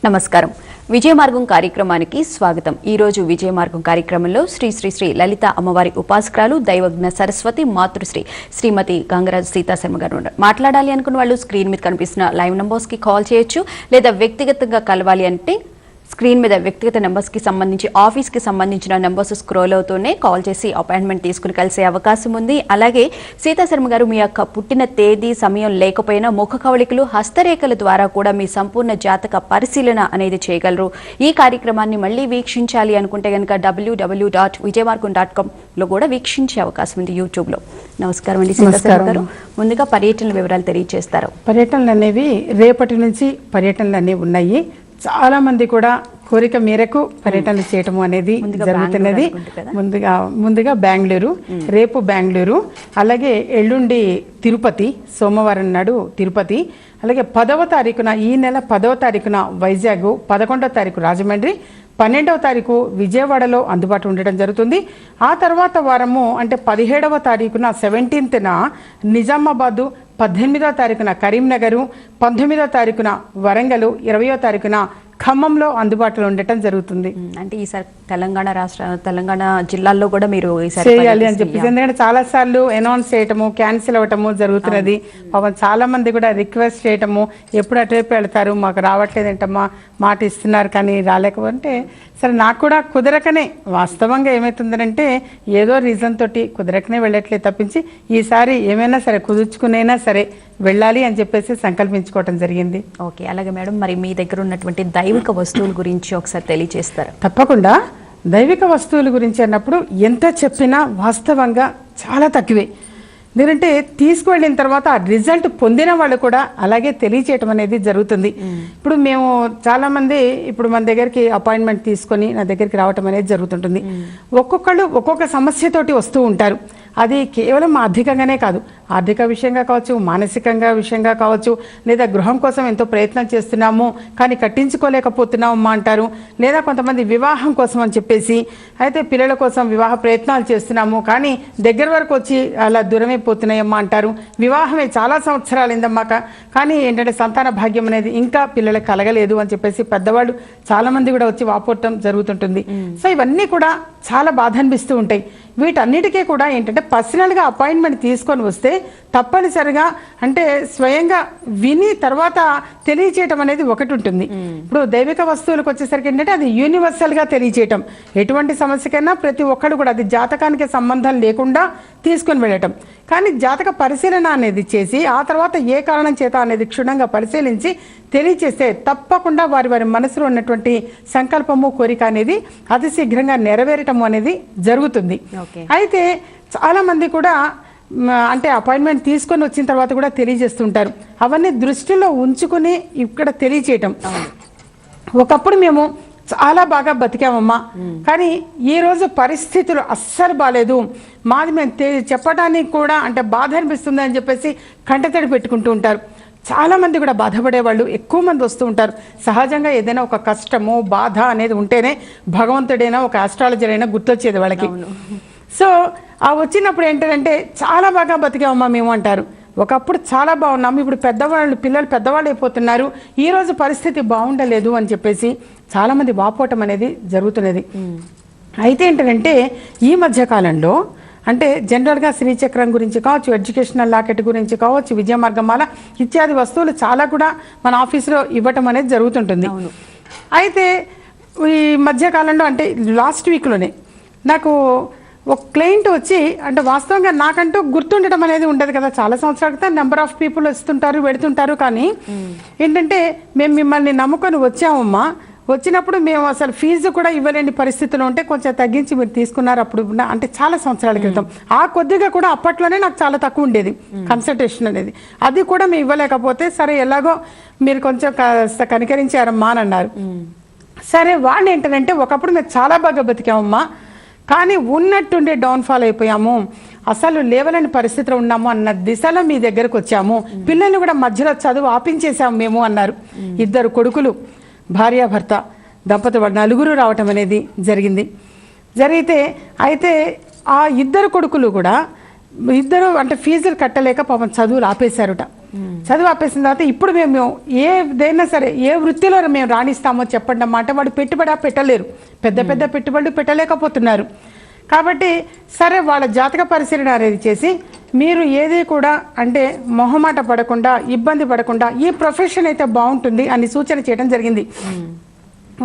నమస్కారం. విజయమార్గం కార్యక్రమానికి స్వాగతం. ఈ రోజు విజయమార్గం కార్యక్రమంలో శ్రీ శ్రీ శ్రీ లలిత అమ్మవారి ఉపాసకురాలు దైవజ్ఞ సరస్వతి మాతృశ్రీ శ్రీమతి గంగరాజు సీతాశర్మ గారు మాట్లాడాలి అనుకున్న వాళ్ళు స్క్రీన్ మీద కనిపిస్తున్న లైవ్ నంబర్స్ కి కాల్ చేయొచ్చు, లేదా వ్యక్తిగతంగా కలవాలి అంటే స్క్రీన్ మీద వ్యక్తిగత నెంబర్స్కి సంబంధించి ఆఫీస్కి సంబంధించిన నెంబర్స్ స్క్రోల్ అవుతూనే కాల్ చేసి అపాయింట్మెంట్ తీసుకుని కలిసే అవకాశం ఉంది. అలాగే సీతాశర్మ గారు మీ యొక్క పుట్టిన తేదీ సమయం లేకపోయినా ముఖ కవళికలు హస్తరేఖల ద్వారా కూడా మీ సంపూర్ణ జాతక పరిశీలన అనేది చేయగలరు. ఈ కార్యక్రమాన్ని మళ్ళీ వీక్షించాలి అనుకుంటే కనుక www.vijaymargam.com కూడా వీక్షించే అవకాశం ఉంది యూట్యూబ్లో. నమస్కారం అండి సీతాశర్మ గారు. ముందుగా పర్యటనల వివరాలు తెలియజేస్తారు. పర్యటనలు అనేవి రేపటి నుంచి పర్యటనలు అనేవి ఉన్నాయి. చాలా మంది కూడా కోరిక మేరకు పర్యటనలు చేయటం అనేది జరుగుతున్నది. ముందుగా బెంగళూరు, రేపు బెంగళూరు, అలాగే ఎల్లుండి తిరుపతి, సోమవారం నాడు తిరుపతి, అలాగే 10వ తారీఖున ఈ నెల 10వ తారీఖున వైజాగ్, 11వ తారీఖు రాజమండ్రి, 12వ తారీఖు విజయవాడలో అందుబాటు ఉండడం జరుగుతుంది. ఆ తర్వాత వారము అంటే 17వ తారీఖున 17న నిజామాబాదు, 18వ తారీఖున కరీంనగరు, 19వ తారీఖున వరంగల్, 20వ తారీఖున ఖమ్మంలో అందుబాటులో ఉండటం జరుగుతుంది. అంటే ఈసారి తెలంగాణ జిల్లాల్లో కూడా మీరు చేయాలి అని చెప్పేసి, ఎందుకంటే చాలా సార్లు అనౌన్స్ చేయటము, క్యాన్సిల్ అవ్వటము జరుగుతున్నది. పాపం చాలా మంది కూడా రిక్వెస్ట్ చేయటము, ఎప్పుడు అటువైపు వెళ్తారు, మాకు రావట్లేదంటమ్మా, మాట ఇస్తున్నారు కానీ రాలేకపోతే సరే నాకు కూడా కుదరకనే, వాస్తవంగా ఏమవుతుందంటే ఏదో రీజన్ తోటి కుదరకనే వెళ్ళట్లేదు తప్పించి ఈసారి ఏమైనా సరే కుదుర్చుకునైనా సరే వెళ్ళాలి అని చెప్పేసి సంకల్పించుకోవటం జరిగింది. ఓకే, అలాగే మేడం, మరి మీ దగ్గర ఉన్నటువంటి దైవిక వస్తువుల గురించి ఒకసారి తెలియజేస్తారు. తప్పకుండా. దైవిక వస్తువుల గురించి అన్నప్పుడు ఎంత చెప్పినా వాస్తవంగా చాలా తక్కువే. ఎందుకంటే తీసుకువెళ్ళిన తర్వాత ఆ రిజల్ట్ పొందిన వాళ్ళు కూడా అలాగే తెలియచేయటం అనేది జరుగుతుంది. ఇప్పుడు మేము చాలామంది ఇప్పుడు మన దగ్గరికి అపాయింట్మెంట్ తీసుకొని నా దగ్గరికి రావటం అనేది జరుగుతుంటుంది. ఒక్కొక్కళ్ళు ఒక్కొక్క సమస్యతోటి వస్తూ ఉంటారు. అది కేవలం ఆర్థికంగానే కాదు, ఆర్థిక విషయంగా కావచ్చు, మానసికంగా విషయంగా కావచ్చు, లేదా గృహం కోసం ఎంతో ప్రయత్నం చేస్తున్నాము కానీ కట్టించుకోలేకపోతున్నామమ్మా అంటారు, లేదా కొంతమంది వివాహం కోసం అని చెప్పేసి అయితే పిల్లల కోసం వివాహ ప్రయత్నాలు చేస్తున్నాము కానీ దగ్గర వరకు వచ్చి అలా దూరమైపోతున్నాయమ్మా అంటారు. వివాహమే చాలా సంవత్సరాలైందమ్మా కానీ ఏంటంటే సంతాన భాగ్యం అనేది ఇంకా పిల్లలకు కలగలేదు అని చెప్పేసి పెద్దవాళ్ళు చాలామంది కూడా వచ్చి వాపోవటం జరుగుతుంటుంది. సో ఇవన్నీ కూడా చాలా బాధ అనిపిస్తూ ఉంటాయి. వీటన్నిటికీ కూడా ఏంటంటే పర్సనల్గా అపాయింట్మెంట్ తీసుకొని వస్తే తప్పనిసరిగా అంటే స్వయంగా విని తర్వాత తెలియచేయటం అనేది ఒకటి ఉంటుంది. ఇప్పుడు దైవిక వస్తువులకు వచ్చేసరికి ఏంటంటే అది యూనివర్సల్గా తెలియచేయటం, ఎటువంటి సమస్యకైనా ప్రతి ఒక్కరు కూడా అది జాతకానికి సంబంధం లేకుండా తీసుకొని వెళ్ళటం. కానీ జాతక పరిశీలన అనేది చేసి ఆ తర్వాత ఏ కారణం చేత అనేది క్షుణ్ణంగా పరిశీలించి తెలియచేస్తే తప్పకుండా వారి వారి మనసులో ఉన్నటువంటి సంకల్పము, కోరిక అనేది అతి శీఘ్రంగా నెరవేరటం అనేది జరుగుతుంది. అయితే చాలా మంది కూడా అంటే అపాయింట్మెంట్ తీసుకొని వచ్చిన తర్వాత కూడా తెలియజేస్తుంటారు. అవన్నీ దృష్టిలో ఉంచుకుని ఇక్కడ తెలియచేయటం. ఒకప్పుడు మేము చాలా బాగా బతికామమ్మా కానీ ఈ రోజు పరిస్థితులు అస్సలు బాగాలేదు, మాది మేము చెప్పడానికి కూడా అంటే బాధ అనిపిస్తుంది అని చెప్పేసి కంటతడి పెట్టుకుంటూ ఉంటారు. చాలా మంది కూడా బాధపడేవాళ్ళు ఎక్కువ మంది వస్తూ ఉంటారు. సహజంగా ఏదైనా ఒక కష్టము, బాధ అనేది ఉంటేనే భగవంతుడైనా ఒక ఆస్ట్రాలజర్ అయినా గుర్తొచ్చేది వాళ్ళకి. సో ఆ వచ్చినప్పుడు ఏంటంటే చాలా బాగా బతికామమ్మా మేము అంటారు. ఒకప్పుడు చాలా బాగున్నాము, ఇప్పుడు పిల్లలు పెద్దవాళ్ళు అయిపోతున్నారు, ఈరోజు పరిస్థితి బాగుండలేదు అని చెప్పేసి చాలామంది వాపోవటం అనేది జరుగుతున్నది. అయితే ఏంటంటే ఈ మధ్యకాలంలో అంటే జనరల్గా శ్రీచక్రం గురించి కావచ్చు, ఎడ్యుకేషనల్ లాకెట్ గురించి కావచ్చు, విజయమార్గమాల ఇత్యాది వస్తువులు చాలా కూడా మన ఆఫీసులో ఇవ్వటం అనేది జరుగుతుంటుంది. అయితే ఈ మధ్యకాలంలో అంటే లాస్ట్ వీక్లోనే నాకు ఒక క్లయింట్ వచ్చి అంటే వాస్తవంగా నాకంటూ గుర్తుండటం అనేది ఉండదు కదా, చాలా సంవత్సరాల క్రితం నెంబర్ ఆఫ్ పీపుల్ వస్తుంటారు వెళుతుంటారు కానీ ఏంటంటే మేము మిమ్మల్ని నమ్ముకొని వచ్చామమ్మా, వచ్చినప్పుడు మేము అసలు ఫీజు కూడా ఇవ్వలేని పరిస్థితిలో ఉంటే కొంచెం తగ్గించి మీరు తీసుకున్నారు అప్పుడు అంటే చాలా సంవత్సరాల క్రితం. ఆ కొద్దిగా కూడా అప్పట్లోనే నాకు చాలా తక్కువ ఉండేది కన్సల్టేషన్ అనేది, అది కూడా మేము ఇవ్వలేకపోతే సరే ఎలాగో మీరు కొంచెం కనికరించారమ్మా అని అన్నారు. సరే వాళ్ళు ఏంటంటే ఒకప్పుడు మేము చాలా బాగా బతికామమ్మా కానీ ఉన్నట్టుండే డౌన్ఫాల్ అయిపోయాము, అసలు లేవలేని పరిస్థితిలో ఉన్నాము అన్న దిశలో మీ దగ్గరకు వచ్చాము, పిల్లల్ని కూడా మధ్యలో చదువు ఆపించేసాము మేము అన్నారు. 2 కొడుకులు, భార్యాభర్త దంపతులు 4 రావటం అనేది జరిగితే అయితే ఆ 2 కొడుకులు కూడా అంటే ఫీజులు కట్టలేక పాపం చదువులు ఆపేశారుట. చదువు ఆపేసిన తర్వాత ఇప్పుడు మేము ఏదైనా సరే ఏ వృత్తిలో మేము రాణిస్తామో చెప్పండి అమ్మా అంటే వాడు పెట్టుబడి పెట్టలేరు, పెద్ద పెద్ద పెట్టుబడులు పెట్టలేకపోతున్నారు. కాబట్టి సరే వాళ్ళ జాతక పరిశీలన అనేది చేసి మీరు ఏది కూడా అంటే మొహమాట పడకుండా ఇబ్బంది పడకుండా ఈ ప్రొఫెషన్ అయితే బాగుంటుంది అని సూచన చేయడం జరిగింది.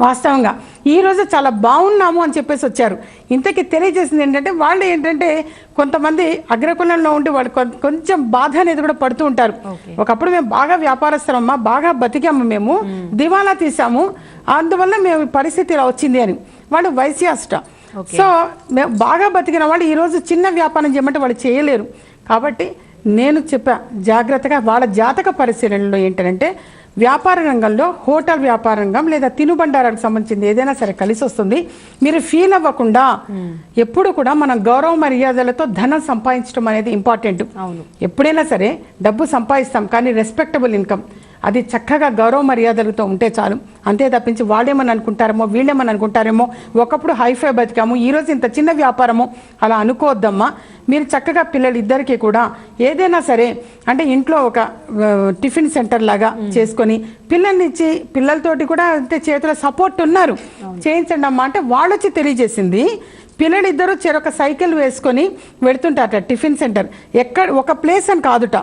వాస్తవంగా ఈరోజు చాలా బాగున్నాము అని చెప్పేసి వచ్చారు. ఇంతకీ తెలియజేసింది ఏంటంటే వాళ్ళు ఏంటంటే కొంతమంది అగ్రకులంలో ఉండి వాళ్ళు కొంచెం బాధ అనేది కూడా పడుతూ ఉంటారు. ఒకప్పుడు మేము బాగా వ్యాపారస్తులమ్మా, బాగా బతికాము, మేము దివాలా తీసాము, అందువల్ల మేము పరిస్థితి ఇలా వచ్చింది అని. వాళ్ళు వైశ్యాష్ట. సో మేము బాగా బతికిన వాళ్ళు ఈరోజు చిన్న వ్యాపారం చేయమంటే వాళ్ళు చేయలేరు. కాబట్టి నేను చెప్పా జాగ్రత్తగా వాళ్ళ జాతక పరిశీలనలో ఏంటంటే వ్యాపార రంగంలో హోటల్ వ్యాపార రంగం లేదా తినుబండారాలకు సంబంధించింది ఏదైనా సరే కలిసి వస్తుంది. మీరు ఫీల్ అవ్వకుండా ఎప్పుడు కూడా మనం గౌరవ మర్యాదలతో ధనం సంపాదించడం అనేది ఇంపార్టెంట్. ఎప్పుడైనా సరే డబ్బు సంపాదిస్తాం, కానీ రెస్పెక్టబుల్ ఇన్కమ్ అది చక్కగా గౌరవ మర్యాదలతో ఉంటే చాలు. అంతే తప్పించి వాళ్ళేమని అనుకుంటారేమో వీళ్ళేమని అనుకుంటారేమో, ఒకప్పుడు హైఫై బతికాము ఈరోజు ఇంత చిన్న వ్యాపారము అలా అనుకోవద్దమ్మా. మీరు చక్కగా పిల్లలు ఇద్దరికి కూడా ఏదైనా సరే అంటే ఇంట్లో ఒక టిఫిన్ సెంటర్ లాగా చేసుకొని పిల్లల్ని ఇచ్చి పిల్లలతోటి కూడా అంటే చేతిలో సపోర్ట్ ఉన్నారు చేయించండి అమ్మా అంటే వాళ్ళు వచ్చి తెలియజేసింది. పిల్లలిద్దరూ చెరొక సైకిల్ వేసుకొని వెళుతుంటారట టిఫిన్ సెంటర్. ఎక్కడ ఒక ప్లేస్ అని కాదుట,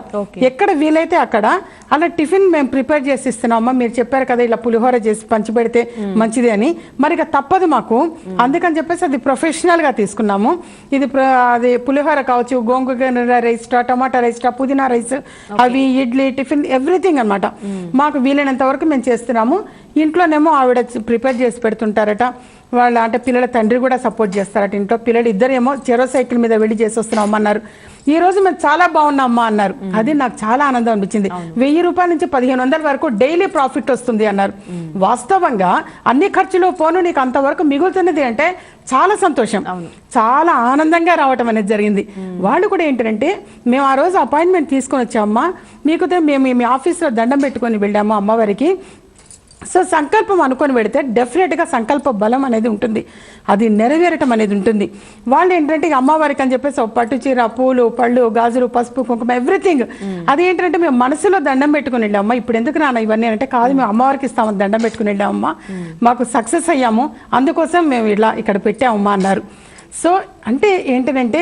ఎక్కడ వీలైతే అక్కడ అలా టిఫిన్ మేము ప్రిపేర్ చేసి ఇస్తున్నామమ్మా, మీరు చెప్పారు కదా ఇలా పులిహోర చేసి పంచిపెడితే మంచిది అని, మరి ఇక తప్పదు మాకు, అందుకని చెప్పేసి అది ప్రొఫెషనల్గా తీసుకున్నాము. ఇది అది పులిహోర కావచ్చు, గోంగూర రైస్, టమాటా రైస్, పుదీనా రైస్, అవి ఇడ్లీ టిఫిన్ ఎవ్రీథింగ్ అనమాట. మాకు వీలైనంత వరకు మేము చేస్తున్నాము. ఇంట్లోనేమో ఆవిడ ప్రిపేర్ చేసి పెడుతుంటారట. వాళ్ళ అంటే పిల్లల తండ్రి కూడా సపోర్ట్ చేస్తారట. ఇంట్లో పిల్లలు ఇద్దరేమో చెరో సైకిల్ మీద వెళ్ళి చేసి అన్నారు. ఈ రోజు మేము చాలా బాగున్నామ్మా అన్నారు. అది నాకు చాలా ఆనందం అనిపించింది. 1000 రూపాయల నుంచి 1500 వరకు డైలీ ప్రాఫిట్ వస్తుంది అన్నారు. వాస్తవంగా అన్ని ఖర్చులు పోను నీకు అంతవరకు మిగులుతున్నది అంటే చాలా సంతోషం, చాలా ఆనందంగా రావటం అనేది జరిగింది. వాళ్ళు కూడా ఏంటంటే మేము ఆ రోజు అపాయింట్మెంట్ తీసుకొని వచ్చామమ్మా, మీకు మేము మీ ఆఫీస్లో దండం పెట్టుకొని వెళ్ళాము అమ్మవారికి. సో సంకల్పం అనుకొని పెడితే డెఫినెట్గా సంకల్ప బలం అనేది ఉంటుంది, అది నెరవేరటం అనేది ఉంటుంది. వాళ్ళు ఏంటంటే అమ్మవారికి అని చెప్పేసి పట్టు చీర, పూలు, పళ్ళు, గాజులు, పసుపు, కుంకుమ ఎవ్రీథింగ్ అది ఏంటంటే మేము మనసులో దండం పెట్టుకుని వెళ్ళామమ్మా. ఇప్పుడు ఎందుకు నాన్న ఇవన్నీ అంటే కాదు, మేము అమ్మవారికి ఇస్తామని దండం పెట్టుకుని వెళ్ళామమ్మా, మాకు సక్సెస్ అయ్యాము, అందుకోసం మేము ఇలా ఇక్కడ పెట్టామమ్మా అన్నారు. సో అంటే ఏంటంటే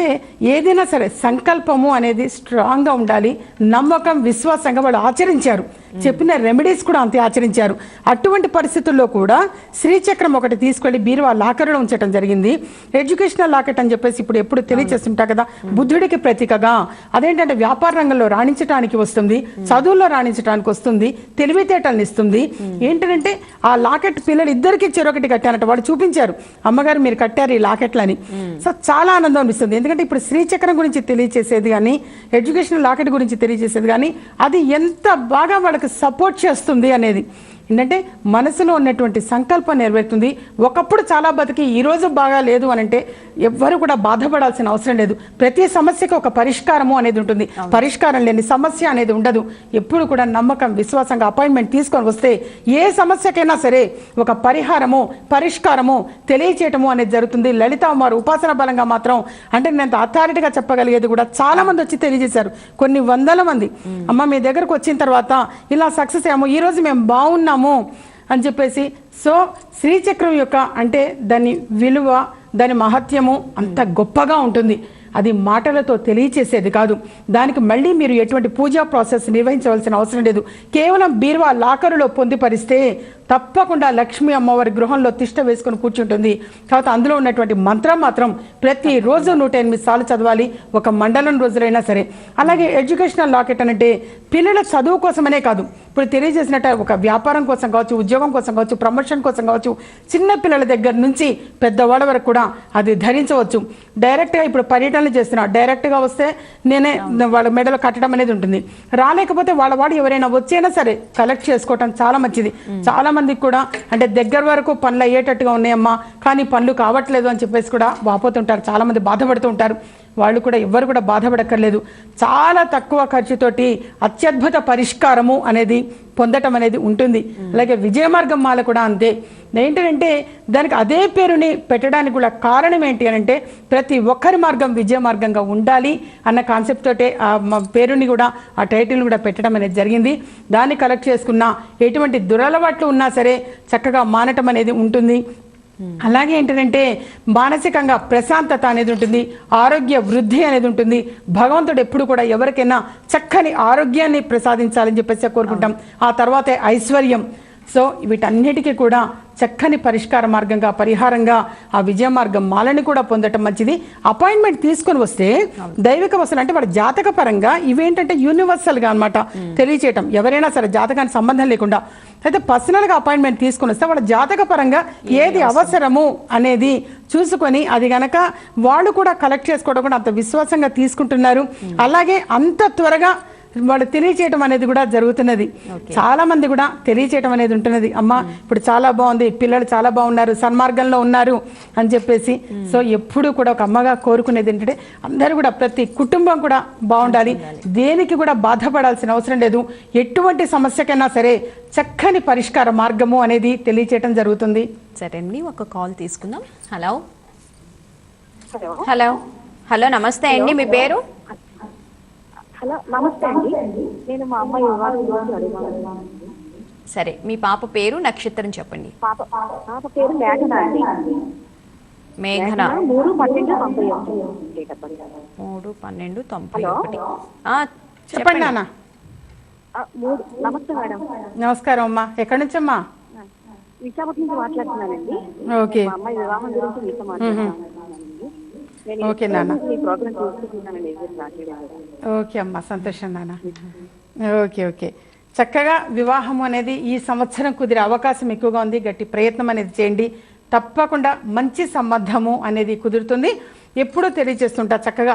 ఏదైనా సరే సంకల్పము అనేది స్ట్రాంగ్గా ఉండాలి, నమ్మకం, విశ్వాసంగా వాళ్ళు ఆచరించారు. చెప్పిన రెమెడీస్ కూడా అంతే ఆచరించారు. అటువంటి పరిస్థితుల్లో కూడా శ్రీచక్రం ఒకటి తీసుకెళ్లి బీరువా లాకర్లో ఉంచడం జరిగింది. ఎడ్యుకేషనల్ లాకెట్ అని చెప్పేసి ఇప్పుడు ఎప్పుడు తెలియచేస్తుంటా కదా, బుద్ధుడికి ప్రతీకగా. అదేంటంటే వ్యాపార రంగంలో రాణించడానికి వస్తుంది, చదువుల్లో రాణించడానికి వస్తుంది, తెలివితేటలను ఇస్తుంది. ఏంటంటే ఆ లాకెట్ పిల్లలు ఇద్దరికి చెరొకటి కట్టారంట. వాళ్ళు చూపించారు, అమ్మగారు మీరు కట్టారు ఈ లాకెట్లని. సో చాలా ఆనందం అనిపిస్తుంది. ఎందుకంటే ఇప్పుడు శ్రీచక్రం గురించి తెలియచేసేది కానీ, ఎడ్యుకేషనల్ లాకెట్ గురించి తెలియజేసేది కానీ అది ఎంత బాగా వాళ్ళకి సపోర్ట్ చేస్తుంది అనేది ఏంటంటే మనసులో ఉన్నటువంటి సంకల్పం నెరవేరుతుంది. ఒకప్పుడు చాలా బతికి ఈరోజు బాగా లేదు అని అంటే ఎవ్వరు కూడా బాధపడాల్సిన అవసరం లేదు. ప్రతి సమస్యకు ఒక పరిష్కారము అనేది ఉంటుంది, పరిష్కారం లేని సమస్య అనేది ఉండదు. ఎప్పుడు కూడా నమ్మకం, విశ్వాసంగా అపాయింట్మెంట్ తీసుకొని వస్తే ఏ సమస్యకైనా సరే ఒక పరిహారము, పరిష్కారము తెలియచేయటము అనేది జరుగుతుంది. లలిత అమ్మవారు ఉపాసన బలంగా మాత్రం అంటే నేను అథారిటీగా చెప్పగలిగేది కూడా చాలా మంది వచ్చి తెలియజేశారు, కొన్ని వందల మంది. అమ్మ మీ దగ్గరకు వచ్చిన తర్వాత ఇలా సక్సెస్ అయ్యాము, ఈరోజు మేము బాగున్నాము అని చెప్పేసి. సో శ్రీచక్రం యొక్క అంటే దాని విలువ, దాని మహత్యము అంత గొప్పగా ఉంటుంది. అది మాటలతో తెలియచేసేది కాదు. దానికి మళ్ళీ మీరు ఎటువంటి పూజా ప్రాసెస్ నిర్వహించవలసిన అవసరం లేదు. కేవలం బీరువా లాకరులో పొందుపరిస్తే తప్పకుండా లక్ష్మీ అమ్మవారి గృహంలో తిష్ట వేసుకొని కూర్చుంటుంది. కాబట్టి అందులో ఉన్నటువంటి మంత్రం మాత్రం ప్రతిరోజు 108 సార్లు చదవాలి, ఒక మండలం రోజులైనా సరే. అలాగే ఎడ్యుకేషనల్ లాకెట్ అంటే పిల్లల చదువు కోసమనే కాదు, ఇప్పుడు తెలియజేసినట్టు ఒక వ్యాపారం కోసం కావచ్చు, ఉద్యోగం కోసం కావచ్చు, ప్రమోషన్ కోసం కావచ్చు, చిన్న పిల్లల దగ్గర నుంచి పెద్దవాళ్ళ వరకు కూడా అది ధరించవచ్చు. డైరెక్ట్గా ఇప్పుడు పర్యటనలు చేస్తున్నా, డైరెక్ట్గా వస్తే నేనే వాళ్ళ మెడలో కట్టడం అనేది ఉంటుంది. రాలేకపోతే వాళ్ళ వాడు ఎవరైనా వచ్చైనా సరే కలెక్ట్ చేసుకోవటం చాలా మంచిది. చాలా మందికి కూడా అంటే దగ్గర వరకు పనులు అయ్యేటట్టుగా ఉన్నాయమ్మా, కానీ పనులు కావట్లేదు అని చెప్పేసి కూడా వాపోతుంటారు, చాలా మంది బాధపడుతూ ఉంటారు. వాళ్ళు కూడా ఎవ్వరు కూడా బాధపడక్కర్లేదు. చాలా తక్కువ ఖర్చుతోటి అత్యద్భుత పరిష్కారము అనేది పొందటం అనేది ఉంటుంది. అలాగే విజయమార్గం మాల కూడా అంతే. ఏంటంటే దానికి అదే పేరుని పెట్టడానికి కూడా కారణం ఏంటి అని అంటే ప్రతి ఒక్కరి మార్గం విజయ మార్గంగా ఉండాలి అన్న కాన్సెప్ట్ తోటే ఆ పేరుని కూడా ఆ టైటిల్ కూడా పెట్టడం అనేది జరిగింది. దాన్ని కలెక్ట్ చేసుకున్న ఎటువంటి దురలవాట్లు ఉన్నా సరే చక్కగా మానటం అనేది ఉంటుంది. అలాగే ఏంటంటే మానసికంగా ప్రశాంతత అనేది ఉంటుంది, ఆరోగ్య వృద్ధి అనేది ఉంటుంది. భగవంతుడు ఎప్పుడు కూడా ఎవరికైనా చక్కని ఆరోగ్యాన్ని ప్రసాదించాలని చెప్పేసి కోరుకుంటాం. ఆ తర్వాతే ఐశ్వర్యం. సో వీటన్నిటికీ కూడా చక్కని పరిష్కార మార్గంగా పరిహారంగా ఆ విజయ మార్గం మాలని కూడా పొందటం మంచిది. అపాయింట్మెంట్ తీసుకొని వస్తే దైవిక వస్తువులు అంటే వాళ్ళ జాతక పరంగా ఇవేంటంటే యూనివర్సల్గా అనమాట తెలియచేయటం. ఎవరైనా సరే జాతకానికి సంబంధం లేకుండా అయితే పర్సనల్గా అపాయింట్మెంట్ తీసుకొని వస్తే వాళ్ళ జాతక పరంగా ఏది అవసరము అనేది చూసుకొని అది గనక వాళ్ళు కూడా కలెక్ట్ చేసుకోవడం కూడా అంత విశ్వాసంగా తీసుకుంటున్నారు. అలాగే అంత త్వరగా వాళ్ళు తెలియచేయటం అనేది కూడా జరుగుతున్నది. చాలా మంది కూడా తెలియచేయటం అనేది ఉంటున్నది. అమ్మ ఇప్పుడు చాలా బాగుంది, పిల్లలు చాలా బాగున్నారు, సన్మార్గంలో ఉన్నారు అని చెప్పేసి. సో ఎప్పుడు కూడా ఒక అమ్మగా కోరుకునేది ఏంటంటే అందరూ కూడా ప్రతి కుటుంబం కూడా బాగుండాలి, దేనికి కూడా బాధపడాల్సిన అవసరం లేదు. ఎటువంటి సమస్యకైనా సరే చక్కని పరిష్కార మార్గము అనేది తెలియచేయటం జరుగుతుంది. సరే అండి, ఒక కాల్ తీసుకుందాం. హలో హలో హలో నమస్తే అండి, మీ పేరు? హలో నమస్తే అండి, నేను మా అమ్మాయి వివాహం గురించి అడుగుతున్నాను. సరే, మీ పాప పేరు నక్షత్రం చెప్పండి. పాప పేరు మేఘన అండి. మేఘన 3/12/91. 3/12/91. చెప్పండి నాన్న. నమస్తే మేడం. నమస్కారం అమ్మా. ఎక్కడి నుంచి అమ్మా? విశాఖపట్నం నుంచి మాట్లాడుతున్నానండి. ఓకే మా అమ్మాయి వివాహం గురించి మీతో మాట్లాడుతున్నాను. ఓకే నాన్న. మీ ప్రోగ్రామ్ చూస్తున్నానండి. ఓకే అమ్మా, సంతోషం నాన్న. ఓకే ఓకే, చక్కగా వివాహం అనేది ఈ సంవత్సరం కుదిరే అవకాశం ఎక్కువగా ఉంది. గట్టి ప్రయత్నం అనేది చేయండి, తప్పకుండా మంచి సంబంధము అనేది కుదురుతుంది. ఎప్పుడూ తెలియజేస్తుంటా చక్కగా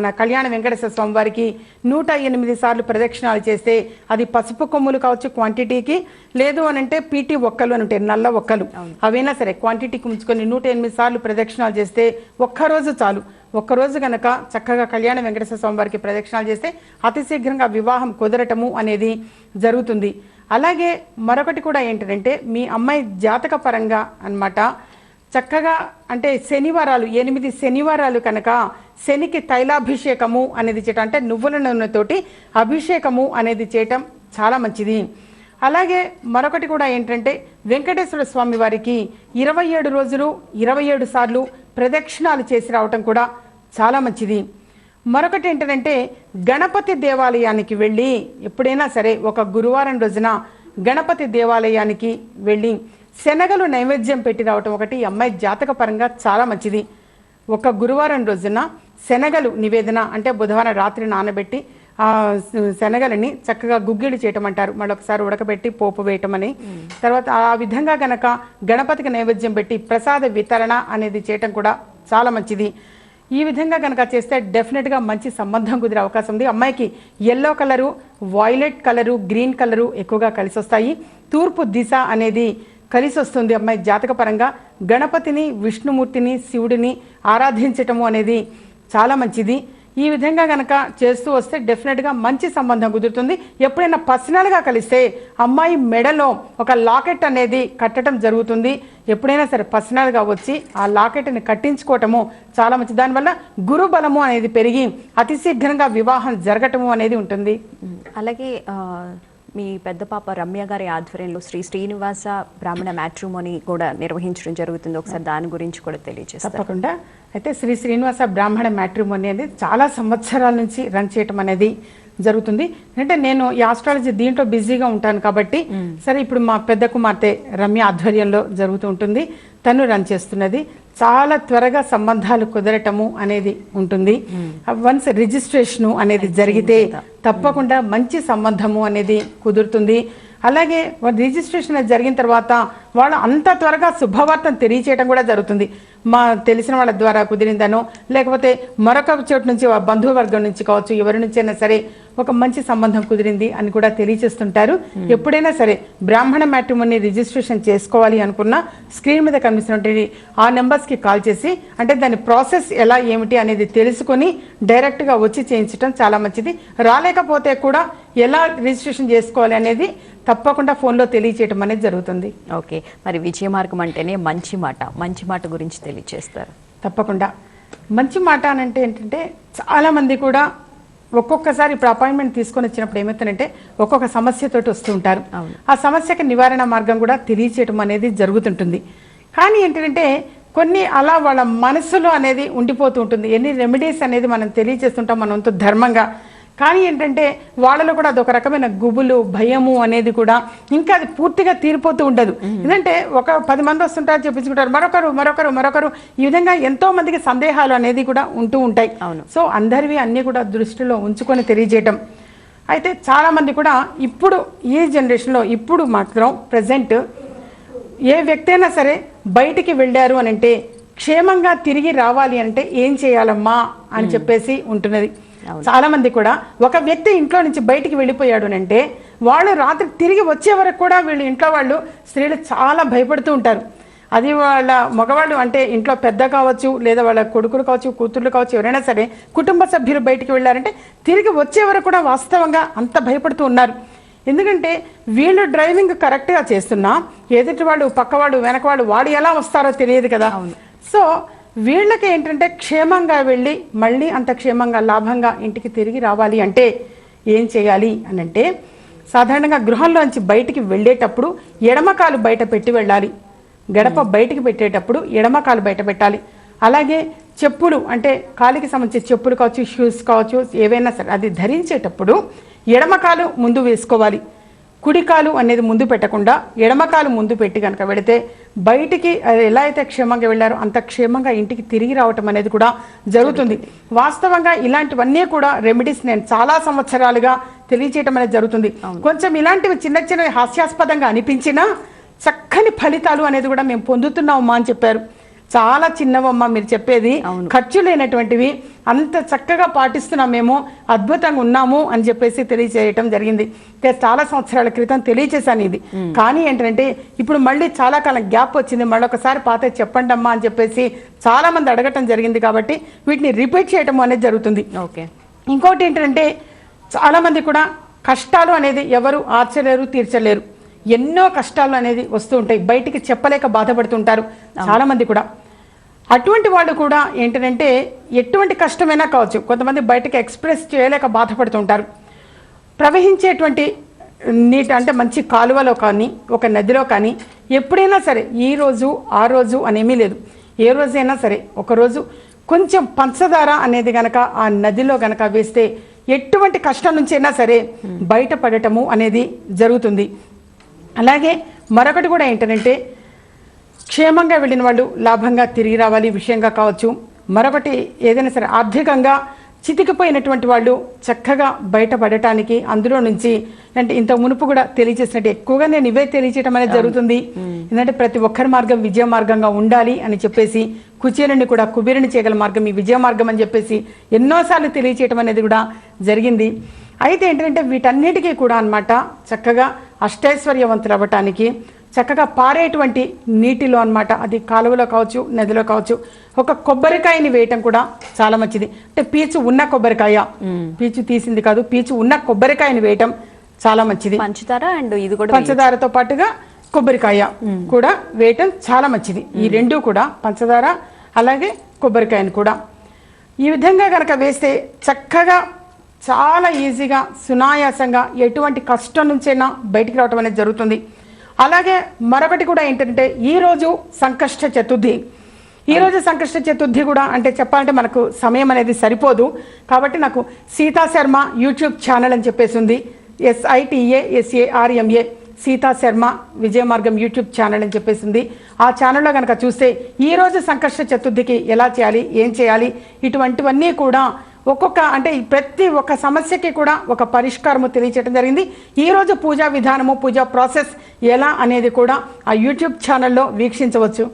నా కళ్యాణ వెంకటేశ్వర స్వామి వారికి 108 సార్లు ప్రదక్షిణాలు చేస్తే అది పసుపు కొమ్ములు కావచ్చు క్వాంటిటీకి, లేదు అని అంటే పీటీ ఒక్కలు అని ఉంటాయి, నల్ల ఒక్కలు, అవైనా సరే క్వాంటిటీకి ఉంచుకొని 108 సార్లు ప్రదక్షిణాలు చేస్తే ఒక్కరోజు చాలు. ఒక్కరోజు కనుక చక్కగా కళ్యాణ వెంకటేశ్వర స్వామి వారికి ప్రదక్షిణాలు చేస్తే అతి శీఘ్రంగా వివాహం కుదరటము అనేది జరుగుతుంది. అలాగే మరొకటి కూడా ఏంటంటే మీ అమ్మాయి జాతక పరంగా అన్నమాట చక్కగా అంటే శనివారాలు 8 శనివారాలు కనుక శనికి తైలాభిషేకము అనేది చేయటం, అంటే నువ్వుల నూనెతోటి అభిషేకము అనేది చేయటం చాలా మంచిది. అలాగే మరొకటి కూడా ఏంటంటే వెంకటేశ్వర స్వామి వారికి 27 రోజులు 27 సార్లు ప్రదక్షిణాలు చేసి రావటం కూడా చాలా మంచిది. మరొకటి ఏంటంటే గణపతి దేవాలయానికి వెళ్ళి ఎప్పుడైనా సరే ఒక గురువారం రోజున గణపతి దేవాలయానికి వెళ్ళి శనగలు నైవేద్యం పెట్టి రావటం ఒకటి అమ్మాయి జాతక పరంగా చాలా మంచిది. ఒక గురువారం రోజున శనగలు నివేదన అంటే బుధవారం రాత్రి నానబెట్టి ఆ శనగలని చక్కగా గుగ్గిళ్ళు చేయటం అంటారు, మళ్ళీ ఒకసారి ఉడకబెట్టి పోపు వేయటం అని. తర్వాత ఆ విధంగా గనక గణపతికి నైవేద్యం పెట్టి ప్రసాద వితరణ అనేది చేయటం కూడా చాలా మంచిది. ఈ విధంగా కనుక చేస్తే డెఫినెట్గా మంచి సంబంధం కుదిరే అవకాశం ఉంది. అమ్మాయికి yellow colour, violet colour, green colour ఎక్కువగా కలిసి వస్తాయి. తూర్పు దిశ అనేది కలిసి వస్తుంది. అమ్మాయి జాతక పరంగా గణపతిని, విష్ణుమూర్తిని, శివుడిని ఆరాధించటము అనేది చాలా మంచిది. ఈ విధంగా కనుక చేస్తూ వస్తే డెఫినెట్గా మంచి సంబంధం కుదురుతుంది. ఎప్పుడైనా పర్సనల్గా కలిస్తే అమ్మాయి మెడలో ఒక లాకెట్ అనేది కట్టడం జరుగుతుంది. ఎప్పుడైనా సరే పర్సనల్గా వచ్చి ఆ లాకెట్ని కట్టించుకోవటము చాలా మంచిది. దానివల్ల గురు బలము అనేది పెరిగి అతి శీఘ్రంగా వివాహం జరగటము అనేది ఉంటుంది. అలాగే మీ పెద్ద పాప రమ్య గారి ఆధ్వర్యంలో శ్రీ శ్రీనివాస బ్రాహ్మణ మ్యాట్రిమోనీ కూడా నిర్వహించడం జరుగుతుంది. ఒకసారి దాని గురించి కూడా తెలియజేస్తారు. తప్పకుండా. అయితే శ్రీ శ్రీనివాస బ్రాహ్మణ మ్యాట్రిమోనీ అనేది చాలా సంవత్సరాల నుంచి రన్ చేయటం అనేది జరుగుతుంది. అంటే నేను ఈ ఆస్ట్రాలజీ దీంట్లో బిజీగా ఉంటాను కాబట్టి సరే ఇప్పుడు మా పెద్ద కుమార్తె రమ్య ఆధ్వర్యంలో జరుగుతూ ఉంటుంది, తను రన్ చేస్తున్నది. చాలా త్వరగా సంబంధాలు కుదరటము అనేది ఉంటుంది. వన్స్ రిజిస్ట్రేషన్ అనేది జరిగితే తప్పకుండా మంచి సంబంధము అనేది కుదురుతుంది. అలాగే రిజిస్ట్రేషన్ జరిగిన తర్వాత వాళ్ళు అంత త్వరగా శుభవార్తను తెలియచేయడం కూడా జరుగుతుంది. మా తెలిసిన వాళ్ళ ద్వారా కుదిరిందనో లేకపోతే మరొక చోటు నుంచి బంధువర్గం నుంచి కావచ్చు, ఎవరి నుంచి అయినా సరే ఒక మంచి సంబంధం కుదిరింది అని కూడా తెలియజేస్తుంటారు. ఎప్పుడైనా సరే బ్రాహ్మణ మ్యాట్రిమోనీ రిజిస్ట్రేషన్ చేసుకోవాలి అనుకున్నా స్క్రీన్ మీద కనిపిస్తున్నటువంటి ఆ నెంబర్స్కి కాల్ చేసి అంటే దాని ప్రాసెస్ ఎలా ఏమిటి అనేది తెలుసుకొని డైరెక్ట్గా వచ్చి చేయించడం చాలా మంచిది. రాలేకపోతే కూడా ఎలా రిజిస్ట్రేషన్ చేసుకోవాలి అనేది తప్పకుండా ఫోన్లో తెలియచేయటం అనేది జరుగుతుంది. ఓకే, మరి విజయ మార్గం అంటేనే మంచి మాట గురించి తెలియజేస్తారు. తప్పకుండా మంచి మాట అని అంటే ఏంటంటే చాలామంది కూడా ఒక్కొక్కసారి ఇప్పుడు అపాయింట్మెంట్ తీసుకొని వచ్చినప్పుడు ఏమవుతుందంటే ఒక్కొక్క సమస్యతోటి వస్తూ ఉంటారు. ఆ సమస్యకి నివారణ మార్గం కూడా తెలియచేయటం అనేది జరుగుతుంటుంది. కానీ ఏంటంటే కొన్ని అలా వాళ్ళ మనసులో అనేది ఉండిపోతూ ఉంటుంది. ఎన్ని రెమెడీస్ అనేది మనం తెలియజేస్తుంటాం మనంతో ధర్మంగా. కానీ ఏంటంటే వాళ్ళలో కూడా అదొక రకమైన గుబులు భయము అనేది కూడా ఇంకా అది పూర్తిగా తీరిపోతూ ఉండదు. ఎందుకంటే ఒక 10 మంది వస్తుంటారు చెప్పించుకుంటారు, మరొకరు ఈ విధంగా ఎంతో మందికి సందేహాలు అనేది కూడా ఉంటూ ఉంటాయి. సో అందరివి అన్నీ కూడా దృష్టిలో ఉంచుకొని తెలియజేయటం. అయితే చాలా మంది కూడా ఇప్పుడు ఈ జనరేషన్లో ఇప్పుడు మాత్రం ప్రజెంట్ ఏ వ్యక్తి అయినా సరే బయటికి వెళ్ళారు అని అంటే క్షేమంగా తిరిగి రావాలి అంటే ఏం చేయాలమ్మా అని చెప్పేసి ఉంటున్నది. చాలా మంది కూడా ఒక వ్యక్తి ఇంట్లో నుంచి బయటికి వెళ్ళిపోయాడు అంటే వాళ్ళు రాత్రి తిరిగి వచ్చే వరకు కూడా వీళ్ళు ఇంట్లో వాళ్ళు స్త్రీలు చాలా భయపడుతూ ఉంటారు. అది వాళ్ళ మగవాళ్ళు అంటే ఇంట్లో పెద్ద కావచ్చు లేదా వాళ్ళ కొడుకులు కావచ్చు కూతుర్లు కావచ్చు ఎవరైనా సరే కుటుంబ సభ్యులు బయటికి వెళ్ళారంటే తిరిగి వచ్చే వరకు కూడా వాస్తవంగా అంత భయపడుతూ ఉన్నారు. ఎందుకంటే వీళ్ళు డ్రైవింగ్ కరెక్ట్గా చేస్తున్నా ఎదుటి వాళ్ళు పక్కవాడు వెనకవాడు వాడు ఎలా వస్తారో తెలియదు కదా. సో వీళ్ళకి ఏంటంటే క్షేమంగా వెళ్ళి మళ్ళీ అంత క్షేమంగా లాభంగా ఇంటికి తిరిగి రావాలి అంటే ఏం చేయాలి అని అంటే సాధారణంగా గృహంలోంచి బయటికి వెళ్ళేటప్పుడు ఎడమకాలు బయట పెట్టి వెళ్ళాలి. గడప బయటికి పెట్టేటప్పుడు ఎడమకాలు బయట పెట్టాలి. అలాగే చెప్పులు అంటే కాలికి సంబంధించిన చెప్పులు కావచ్చు షూస్ కావచ్చు ఏవైనా సరే అది ధరించేటప్పుడు ఎడమకాలు ముందు వేసుకోవాలి. కుడికాలు అనేది ముందు పెట్టకుండా ఎడమకాలు ముందు పెట్టి కనుక వెళితే బయటికి ఎలా అయితే క్షేమంగా వెళ్ళారో అంత క్షేమంగా ఇంటికి తిరిగి రావటం అనేది కూడా జరుగుతుంది. వాస్తవంగా ఇలాంటివన్నీ కూడా రెమెడీస్ నేను చాలా సంవత్సరాలుగా తెలియచేయటం అనేది జరుగుతుంది. కొంచెం ఇలాంటివి చిన్న చిన్న హాస్యాస్పదంగా అనిపించినా చక్కని ఫలితాలు అనేది కూడా మేము పొందుతున్నామమ్మా అని చెప్పారు. చాలా చిన్నవమ్మ మీరు చెప్పేది, ఖర్చు లేనటువంటివి, అంత చక్కగా పాటిస్తున్నాం మేము, అద్భుతంగా ఉన్నాము అని చెప్పేసి తెలియజేయటం జరిగింది. చాలా సంవత్సరాల క్రితం తెలియజేశాను ఇది. కానీ ఏంటంటే ఇప్పుడు మళ్ళీ చాలా కాలం గ్యాప్ వచ్చింది, మళ్ళీ ఒకసారి పాత చెప్పండి అమ్మా అని చెప్పేసి చాలా మంది అడగటం జరిగింది. కాబట్టి వీటిని రిపీట్ చేయటం అనేది జరుగుతుంది. ఇంకోటి ఏంటంటే చాలా మంది కూడా కష్టాలు అనేది ఎవరు ఆర్చలేరు తీర్చలేరు. ఎన్నో కష్టాలు అనేది వస్తూ ఉంటాయి, బయటికి చెప్పలేక బాధపడుతుంటారు చాలా మంది కూడా. అటువంటి వాళ్ళు కూడా ఏంటంటే ఎటువంటి కష్టమైనా కావచ్చు కొంతమంది బయటకి ఎక్స్ప్రెస్ చేయలేక బాధపడుతుంటారు. ప్రవహించేటువంటి నీటి అంటే మంచి కాలువలో కానీ ఒక నదిలో కానీ ఎప్పుడైనా సరే ఈ రోజు ఆ రోజు అనేమీ లేదు. ఏ రోజైనా సరే ఒకరోజు కొంచెం పంచదార అనేది గనక ఆ నదిలో గనక వేస్తే ఎటువంటి కష్టం నుంచైనా సరే బయటపడటము అనేది జరుగుతుంది. అలాగే మరొకటి కూడా ఏంటంటే క్షేమంగా వెళ్ళిన వాళ్ళు లాభంగా తిరిగి రావాలి విషయంగా కావచ్చు. మరొకటి ఏదైనా సరే ఆర్థికంగా చితికిపోయినటువంటి వాళ్ళు చక్కగా బయటపడటానికి అందులో నుంచి అంటే ఇంత మునుపు కూడా తెలియజేసినట్టు ఎక్కువగా నేను ఇవే తెలియచేయడం అనేది జరుగుతుంది. ఎందుకంటే ప్రతి ఒక్కరి మార్గం విజయ మార్గంగా ఉండాలి అని చెప్పేసి కుచేరుని కూడా కుబేరుని చేయగల మార్గం ఈ విజయ మార్గం అని చెప్పేసి ఎన్నోసార్లు తెలియచేయటం అనేది కూడా జరిగింది. అయితే ఏంటంటే వీటన్నిటికీ కూడా అన్నమాట చక్కగా అష్టైశ్వర్యవంతులు అవ్వటానికి చక్కగా పారేటువంటి నీటిలో అన్నమాట అది కాలువలో కావచ్చు నదిలో కావచ్చు ఒక కొబ్బరికాయని వేయటం కూడా చాలా మంచిది. అంటే పీచు ఉన్న కొబ్బరికాయ, పీచు తీసింది కాదు, పీచు ఉన్న కొబ్బరికాయని వేయటం చాలా మంచిది. పంచదారతో పాటుగా కొబ్బరికాయ కూడా వేయటం చాలా మంచిది. ఈ రెండు కూడా పంచదార అలాగే కొబ్బరికాయని కూడా ఈ విధంగా కనుక వేస్తే చక్కగా చాలా ఈజీగా సునాయాసంగా ఎటువంటి కష్టం నుంచైనా బయటికి రావటం అనేది జరుగుతుంది. అలాగే మరొకటి కూడా ఏంటంటే ఈరోజు సంకష్ట చతుర్థి. ఈరోజు సంకష్ట చతుర్థి కూడా అంటే చెప్పాలంటే మనకు సమయం అనేది సరిపోదు. కాబట్టి నాకు సీతా శర్మ యూట్యూబ్ ఛానల్ అని చెప్పేసి ఉంది, SITASARMA సీతా శర్మ విజయ మార్గం యూట్యూబ్ ఛానల్ అని చెప్పేసి ఉంది. ఆ ఛానల్లో కనుక చూస్తే ఈరోజు సంకష్ట చతుర్థికి ఎలా చేయాలి ఏం చేయాలి ఇటువంటివన్నీ కూడా ఒక్కొక్క అంటే ప్రతి ఒక్క సమస్యకి కూడా ఒక పరిష్కారము తెలియచేయడం జరిగింది. ఈరోజు పూజా విధానము పూజా ప్రాసెస్ ఎలా అనేది కూడా ఆ యూట్యూబ్ ఛానల్లో వీక్షించవచ్చు.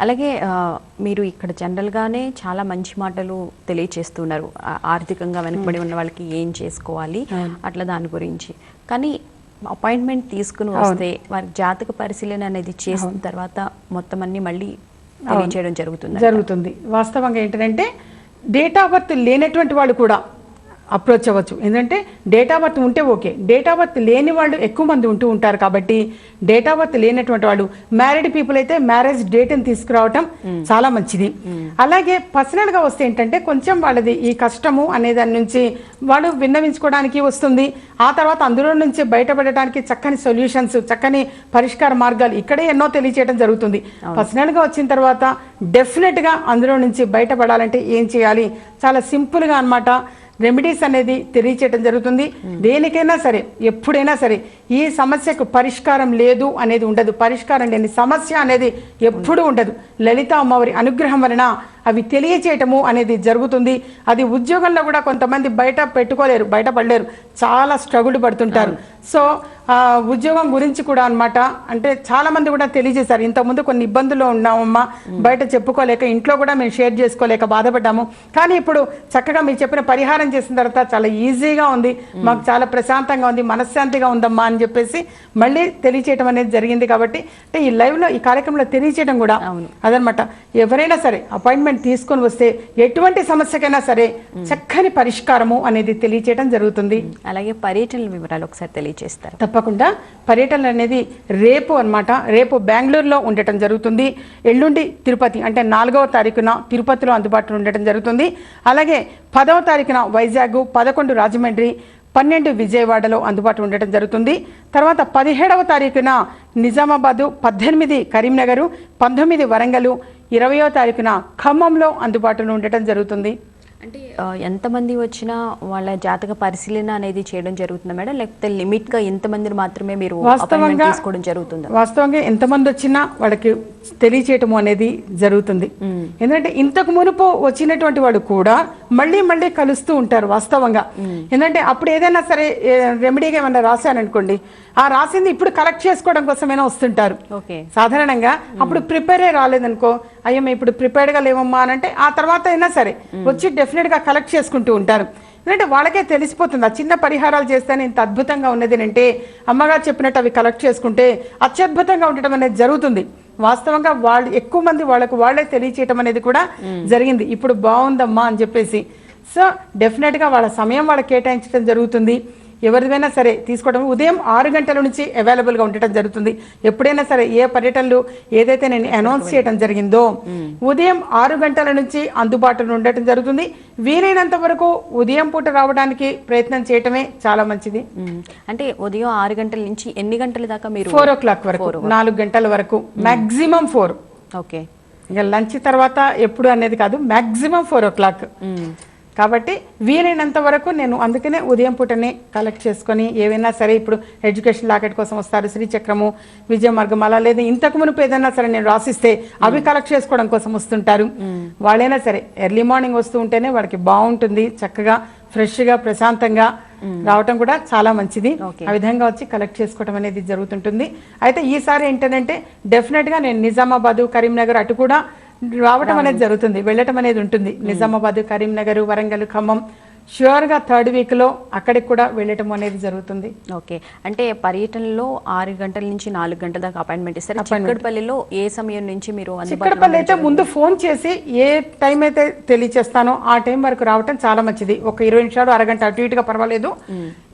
అలాగే మీరు ఇక్కడ జనరల్గానే చాలా మంచి మాటలు తెలియచేస్తున్నారు, ఆర్థికంగా వెనకబడి ఉన్న వాళ్ళకి ఏం చేసుకోవాలి అట్లా దాని గురించి. కానీ అపాయింట్మెంట్ తీసుకుని వస్తే వారి జాతక పరిశీలన అనేది చేసిన తర్వాత మొత్తం అన్ని మళ్ళీ తెలియచేయడం జరుగుతుంది. వాస్తవంగా ఏంటంటే డేట్ ఆఫ్ బర్త్ లేనటువంటి వాళ్ళు కూడా అప్రోచ్ అవ్వచ్చు. ఎందుకంటే డేట్ ఆఫ్ బర్త్ ఉంటే ఓకే, డేట్ ఆఫ్ బర్త్ లేని వాళ్ళు ఎక్కువ మంది ఉంటూ ఉంటారు. కాబట్టి డేట్ ఆఫ్ బర్త్ లేనటువంటి వాళ్ళు, మ్యారీడ్ పీపుల్ అయితే మ్యారేజ్ డేట్ని తీసుకురావటం చాలా మంచిది. అలాగే పర్సనల్గా వస్తే ఏంటంటే కొంచెం వాళ్ళది ఈ కష్టము అనే దాని నుంచి వాళ్ళు విన్నవించుకోవడానికి వస్తుంది. ఆ తర్వాత అందులో నుంచి బయటపడటానికి చక్కని సొల్యూషన్స్, చక్కని పరిష్కార మార్గాలు ఇక్కడే ఎన్నో తెలియచేయడం జరుగుతుంది. పర్సనల్గా వచ్చిన తర్వాత డెఫినెట్గా అందులో నుంచి బయటపడాలంటే ఏం చేయాలి, చాలా సింపుల్గా అన్నమాట రెమెడీస్ అనేది తెలియచేయడం జరుగుతుంది. దేనికైనా సరే, ఎప్పుడైనా సరే ఈ సమస్యకు పరిష్కారం లేదు అనేది ఉండదు, పరిష్కారం లేని సమస్య అనేది ఎప్పుడూ ఉండదు. లలిత అమ్మవారి అనుగ్రహం వలన అవి తెలియచేయటము అనేది జరుగుతుంది. అది ఉద్యోగంలో కూడా కొంతమంది బయటపడలేరు, చాలా స్ట్రగుల్ పడుతుంటారు. సో ఉద్యోగం గురించి కూడా అన్నమాట, అంటే చాలా మంది కూడా తెలియజేశారు, ఇంతకుముందు కొన్ని ఇబ్బందుల్లో ఉన్నామమ్మా, బయట చెప్పుకోలేక, ఇంట్లో కూడా మేము షేర్ చేసుకోలేక బాధపడ్డాము, కానీ ఇప్పుడు చక్కగా మీరు చెప్పిన పరిహారం చేసిన తర్వాత చాలా ఈజీగా ఉంది, మాకు చాలా ప్రశాంతంగా ఉంది, మనశ్శాంతిగా ఉందమ్మా అని చెప్పేసి మళ్ళీ తెలియచేయడం అనేది జరిగింది. కాబట్టి అంటే ఈ లైవ్లో ఈ కార్యక్రమంలో తెలియచేయడం కూడా అదనమాట. ఎవరైనా సరే అపాయింట్మెంట్ తీసుకొని వస్తే ఎటువంటి సమస్యకైనా సరే చక్కని పరిష్కారము అనేది తెలియచేయడం జరుగుతుంది. అలాగే పర్యటనల వివరాలు ఒకసారి తెలియజేస్తారు. తప్పకుండా. పర్యటనలు అనేది రేపు అన్నమాట, రేపు బెంగళూరులో ఉండటం జరుగుతుంది. ఎల్లుండి తిరుపతి అంటే 4వ తారీఖున తిరుపతిలో అందుబాటులో ఉండటం జరుగుతుంది. అలాగే 10వ తారీఖున వైజాగ్, 11 రాజమండ్రి, 12 విజయవాడలో అందుబాటులో ఉండటం జరుగుతుంది. తర్వాత 17వ తారీఖున నిజామాబాదు, 18 కరీంనగర్, 19 వరంగల్, 20వ తారీఖున ఖమ్మంలో అందుబాటులో ఉండటం జరుగుతుంది. అంటే ఎంతమంది వచ్చినా వాళ్ళ జాతక పరిశీలన అనేది చేయడం జరుగుతుందా మేడం, లేకపోతే లిమిట్గా ఎంతమంది మాత్రమే మీరు తీసుకోవడం జరుగుతుందా? వాస్తవంగా ఎంతమంది వచ్చినా వాళ్ళకి తెలియచేయటము అనేది జరుగుతుంది. ఎందుకంటే ఇంతకు మునుపు వచ్చినటువంటి వాళ్ళు కూడా మళ్ళీ మళ్ళీ కలుస్తూ ఉంటారు వాస్తవంగా. ఎందుకంటే అప్పుడు ఏదైనా సరే రెమెడీగా ఏమన్నా రాశాననుకోండి, ఆ రాసింది ఇప్పుడు కలెక్ట్ చేసుకోవడం కోసమైనా వస్తుంటారు. సాధారణంగా అప్పుడు ప్రిపేరే రాలేదనుకో, అయ్యో మేము ఇప్పుడు ప్రిపేర్డ్గా లేవమ్మా అని అంటే ఆ తర్వాత అయినా సరే వచ్చి డెఫినెట్గా కలెక్ట్ చేసుకుంటూ ఉంటారు. ఎందుకంటే వాళ్ళకే తెలిసిపోతుంది, ఆ చిన్న పరిహారాలు చేస్తేనే ఇంత అద్భుతంగా ఉన్నది అంటే అమ్మగారు చెప్పినట్టు అవి కలెక్ట్ చేసుకుంటే అత్యద్భుతంగా ఉండటం అనేది జరుగుతుంది. వాస్తవంగా వాళ్ళు ఎక్కువ మంది వాళ్ళే తెలియచేయటం అనేది కూడా జరిగింది, ఇప్పుడు బాగుందమ్మా అని చెప్పేసి. సో డెఫినెట్గా వాళ్ళ సమయం వాళ్ళకి కేటాయించడం జరుగుతుంది. ఎవరిదైనా సరే తీసుకోవడం ఉదయం 6 గంటల నుంచి అవైలబుల్గా ఉండటం జరుగుతుంది. ఎప్పుడైనా సరే ఏ పర్యటనలు ఏదైతే నేను అనౌన్స్ చేయడం జరిగిందో ఉదయం 6 గంటల నుంచి అందుబాటులో ఉండటం జరుగుతుంది. వీలైనంత వరకు ఉదయం పూట రావడానికి ప్రయత్నం చేయటమే చాలా మంచిది. అంటే ఉదయం 6 గంటల నుంచి ఎన్ని గంటల దాకా మీరు? 4 o'clock వరకు, 4 గంటల వరకు, మాక్సిమం 4. ఓకే, ఇక లంచ్ తర్వాత ఎప్పుడు అనేది కాదు, మాక్సిమం 4 o'clock. కాబట్టి వీలైనంత వరకు నేను అందుకనే ఉదయం పూటనే కలెక్ట్ చేసుకొని ఏవైనా సరే, ఇప్పుడు ఎడ్యుకేషన్ లాకెట్ కోసం వస్తారు, శ్రీచక్రము, విజయ మార్గం, అలా లేదా ఇంతకు మునుపు ఏదైనా సరే నేను రాసిస్తే అవి కలెక్ట్ చేసుకోవడం కోసం వస్తుంటారు. వాళ్ళైనా సరే ఎర్లీ మార్నింగ్ వస్తూ ఉంటేనే వాళ్ళకి బాగుంటుంది, చక్కగా ఫ్రెష్గా ప్రశాంతంగా రావటం కూడా చాలా మంచిది. ఆ విధంగా వచ్చి కలెక్ట్ చేసుకోవడం అనేది జరుగుతుంటుంది. అయితే ఈసారి ఏంటంటే డెఫినెట్గా నేను నిజామాబాదు, కరీంనగర్ అటు కూడా రావటం అనేది జరుగుతుంది, వెళ్ళటం అనేది ఉంటుంది. నిజామాబాద్, కరీంనగర్, వరంగల్, ఖమ్మం ష్యూర్గా 3rd వీక్లో అక్కడికి కూడా వెళ్ళటం అనేది జరుగుతుంది. ఓకే, అంటే పర్యటనలో 6 గంటల నుంచి 4 గంటల దాకా అపాయింట్మెంట్ ఇస్తారు. చిక్కడపల్లిలో ఏ సమయం నుంచి మీరు? చిక్కడపల్లి అయితే ముందు ఫోన్ చేసి ఏ టైం అయితే తెలియచేస్తానో ఆ టైం వరకు రావటం చాలా మంచిది. ఒక 20 నిమిషాలు, అరగంట అటు ఇటుగా పర్వాలేదు.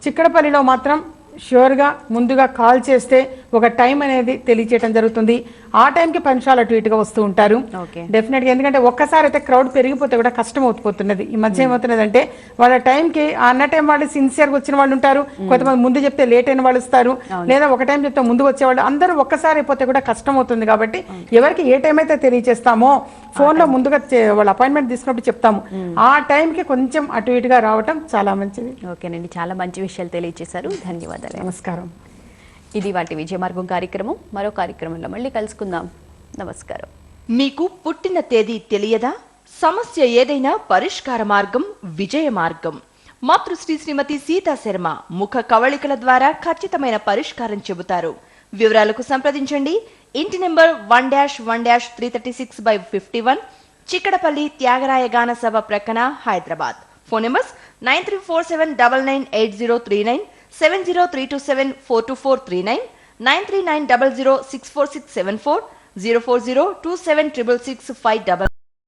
చిక్కడపల్లిలో మాత్రం ష్యూర్గా ముందుగా కాల్ చేస్తే ఒక టైం అనేది తెలియచేయడం జరుగుతుంది. ఆ టైంకి 10 నిమిషాలు అటు ఇటుగా వస్తూ ఉంటారు డెఫినెట్గా. ఎందుకంటే ఒక్కసారి అయితే క్రౌడ్ పెరిగిపోతే కూడా కష్టం అవుతున్నది. ఈ మధ్య ఏమవుతున్నది అంటే వాళ్ళ టైంకి అన్న టైం వాళ్ళు సిన్సియర్గా వచ్చిన వాళ్ళు ఉంటారు, కొంతమంది ముందు చెప్తే లేట్ అయిన వాళ్ళు వస్తారు, లేదా ఒక టైం చెప్తే ముందు వచ్చేవాళ్ళు, అందరూ ఒక్కసారి అయిపోతే కూడా కష్టం అవుతుంది. కాబట్టి ఎవరికి ఏ టైం అయితే తెలియచేస్తామో ఫోన్లో ముందుగా వాళ్ళ అపాయింట్మెంట్ తీసుకున్నప్పుడు చెప్తాము, ఆ టైంకి కొంచెం అటు ఇటుగా రావటం చాలా మంచిది. ఓకేనండి, చాలా మంచి విషయాలు తెలియజేశారు, ధన్యవాదాలు. నమస్కారం. ఇది వాటి విజయమార్గం కార్యక్రమం. మరో కార్యక్రమంలో మళ్ళీ కలుసుకుందాం. నమస్కారం. మీకు పుట్టిన తేదీ తెలియదా? సమస్య ఏదైనా పరిష్కార మార్గం విజయ మార్గం. మాతృశ్రీ శ్రీమతి సీతా శర్మ ముఖ కవళికల ద్వారా ఖచ్చితమైన పరిష్కారం చెబుతారు. వివరాలకు సంప్రదించండి. ఇంటి నెంబర్ 1-1-336/51, చిక్కడపల్లి త్యాగరాయ గాన సభ ప్రక్కన, హైదరాబాద్. Phone numbers 9347998039, 70327424339, 93900646740, 040276665.